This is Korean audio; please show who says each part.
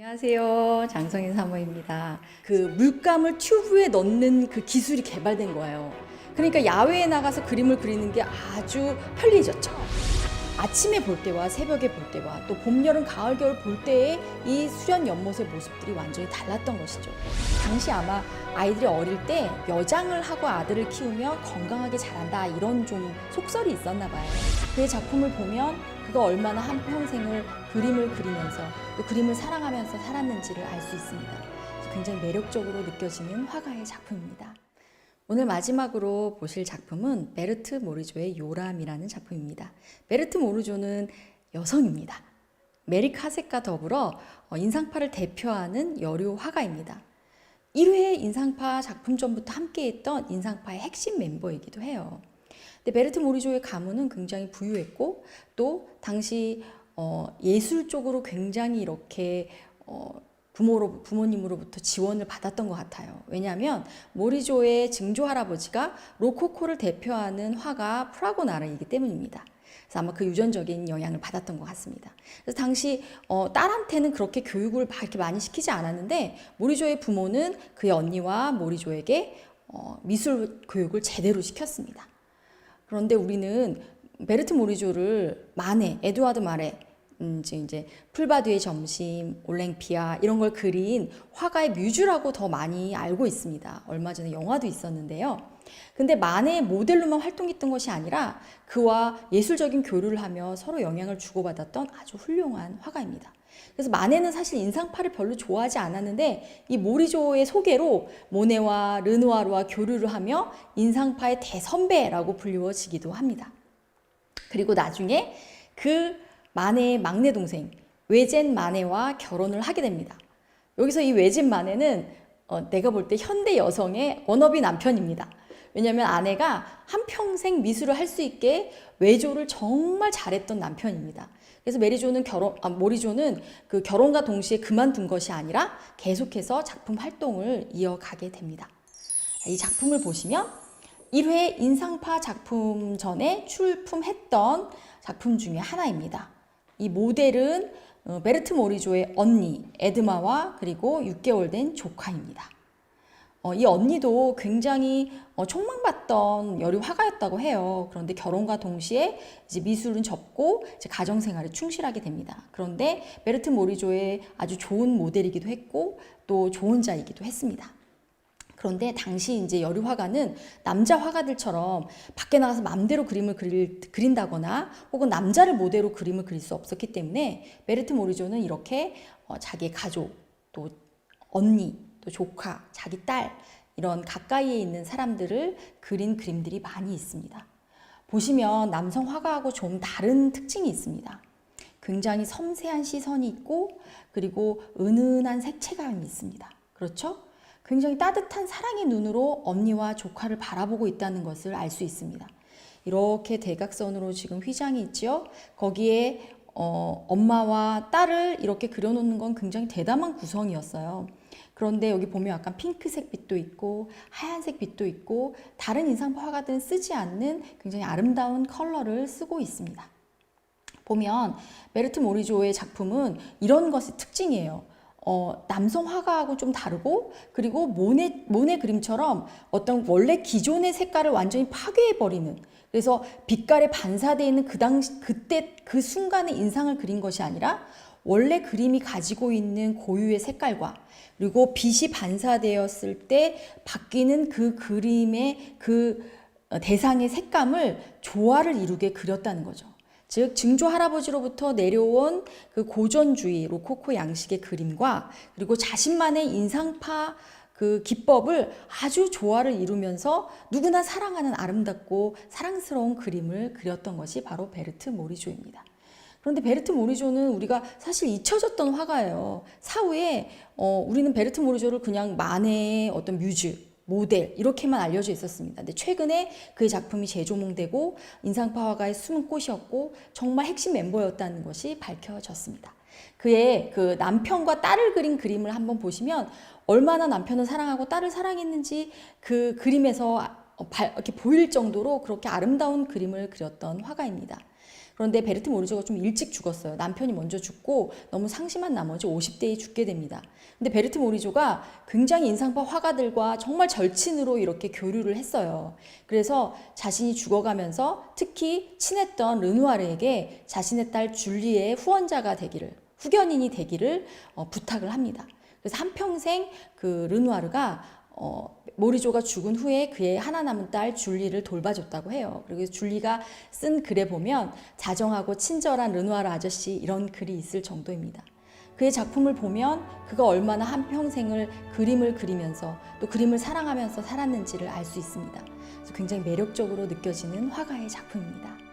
Speaker 1: 안녕하세요. 장성인 사모입니다. 그 물감을 튜브에 넣는 그 기술이 개발된 거예요. 그러니까 야외에 나가서 그림을 그리는 게 아주 편리해졌죠. 아침에 볼 때와 새벽에 볼 때와 또 봄, 여름, 가을, 겨울 볼 때의 이 수련 연못의 모습들이 완전히 달랐던 것이죠. 당시 아마 아이들이 어릴 때 여장을 하고 아들을 키우며 건강하게 자란다 이런 좀 속설이 있었나 봐요. 그의 작품을 보면 그가 얼마나 한평생을 그림을 그리면서 또 그림을 사랑하면서 살았는지를 알 수 있습니다. 굉장히 매력적으로 느껴지는 화가의 작품입니다. 오늘 마지막으로 보실 작품은 베르트 모르조의 요람이라는 작품입니다. 베르트 모르조는 여성입니다. 메리 카색과 더불어 인상파를 대표하는 여류 화가입니다. 1회 인상파 작품전부터 함께했던 인상파의 핵심 멤버이기도 해요. 근데 베르트 모르조의 가문은 굉장히 부유했고 또 당시 예술 쪽으로 굉장히 이렇게 부모님으로부터 지원을 받았던 것 같아요. 왜냐하면 모리조의 증조 할아버지가 로코코를 대표하는 화가 프라고나르이기 때문입니다. 그래서 아마 그 유전적인 영향을 받았던 것 같습니다. 그래서 당시 딸한테는 그렇게 교육을 그렇게 많이 시키지 않았는데 모리조의 부모는 그의 언니와 모리조에게 미술 교육을 제대로 시켰습니다. 그런데 우리는 베르트 모리조를 에두아드 마레, 이제 풀바디의 점심, 올랭피아 이런 걸 그린 화가의 뮤즈라고 더 많이 알고 있습니다. 얼마 전에 영화도 있었는데요. 근데 마네의 모델로만 활동했던 것이 아니라 그와 예술적인 교류를 하며 서로 영향을 주고받았던 아주 훌륭한 화가입니다. 그래서 마네는 사실 인상파를 별로 좋아하지 않았는데 이 모리조의 소개로 모네와 르누아르와 교류를 하며 인상파의 대선배라고 불리워지기도 합니다. 그리고 나중에 그 마네의 막내 동생 외젠 마네와 결혼을 하게 됩니다. 여기서 이 외젠 마네는 내가 볼 때 현대 여성의 워너비 남편입니다. 왜냐하면 아내가 한평생 미술을 할 수 있게 외조를 정말 잘했던 남편입니다. 그래서 모리조는 그 결혼과 동시에 그만둔 것이 아니라 계속해서 작품 활동을 이어가게 됩니다. 이 작품을 보시면 1회 인상파 작품 전에 출품했던 작품 중에 하나입니다. 이 모델은 베르트 모리조의 언니 에드마와 그리고 6개월 된 조카입니다. 이 언니도 굉장히 촉망받던 여류 화가였다고 해요. 그런데 결혼과 동시에 이제 미술은 접고 이제 가정생활에 충실하게 됩니다. 그런데 베르트 모리조의 아주 좋은 모델이기도 했고 또 좋은 자이기도 했습니다. 그런데 당시 이제 여류 화가는 남자 화가들처럼 밖에 나가서 마음대로 그림을 그린다거나 혹은 남자를 모델로 그림을 그릴 수 없었기 때문에 베르트 모리조는 이렇게 자기의 가족, 또 언니, 또 조카, 자기 딸 이런 가까이에 있는 사람들을 그린 그림들이 많이 있습니다. 보시면 남성 화가하고 좀 다른 특징이 있습니다. 굉장히 섬세한 시선이 있고 그리고 은은한 색채감이 있습니다. 그렇죠? 굉장히 따뜻한 사랑의 눈으로 언니와 조카를 바라보고 있다는 것을 알 수 있습니다. 이렇게 대각선으로 지금 휘장이 있죠. 거기에 엄마와 딸을 이렇게 그려놓는 건 굉장히 대담한 구성이었어요. 그런데 여기 보면 약간 핑크색 빛도 있고 하얀색 빛도 있고 다른 인상파 화가들은 쓰지 않는 굉장히 아름다운 컬러를 쓰고 있습니다. 보면 베르트 모리조의 작품은 이런 것이 특징이에요. 남성 화가하고 좀 다르고 그리고 모네 그림처럼 어떤 원래 기존의 색깔을 완전히 파괴해버리는 그래서 빛깔에 반사되어 있는 그때 그 순간의 인상을 그린 것이 아니라 원래 그림이 가지고 있는 고유의 색깔과 그리고 빛이 반사되었을 때 바뀌는 그 그림의 그 대상의 색감을 조화를 이루게 그렸다는 거죠. 즉 증조 할아버지로부터 내려온 그 고전주의 로코코 양식의 그림과 그리고 자신만의 인상파 그 기법을 아주 조화를 이루면서 누구나 사랑하는 아름답고 사랑스러운 그림을 그렸던 것이 바로 베르트 모리조입니다. 그런데 베르트 모리조는 우리가 사실 잊혀졌던 화가예요. 사후에 우리는 베르트 모리조를 그냥 마네의 어떤 뮤즈, 모델 이렇게만 알려져 있었습니다. 근데 최근에 그의 작품이 재조명되고 인상파 화가의 숨은 꽃이었고 정말 핵심 멤버였다는 것이 밝혀졌습니다. 그의 그 남편과 딸을 그린 그림을 한번 보시면 얼마나 남편을 사랑하고 딸을 사랑했는지 그 그림에서 이렇게 보일 정도로 그렇게 아름다운 그림을 그렸던 화가입니다. 그런데 베르트 모리조가 좀 일찍 죽었어요. 남편이 먼저 죽고 너무 상심한 나머지 50대에 죽게 됩니다. 근데 베르트 모리조가 굉장히 인상파 화가들과 정말 절친으로 이렇게 교류를 했어요. 그래서 자신이 죽어가면서 특히 친했던 르누아르에게 자신의 딸 줄리의 후원자가 되기를, 후견인이 되기를 부탁을 합니다. 그래서 한평생 그 르누아르가 모리조가 죽은 후에 그의 하나 남은 딸 줄리를 돌봐줬다고 해요. 그리고 줄리가 쓴 글에 보면 자정하고 친절한 르누아르 아저씨 이런 글이 있을 정도입니다. 그의 작품을 보면 그가 얼마나 한평생을 그림을 그리면서 또 그림을 사랑하면서 살았는지를 알 수 있습니다. 그래서 굉장히 매력적으로 느껴지는 화가의 작품입니다.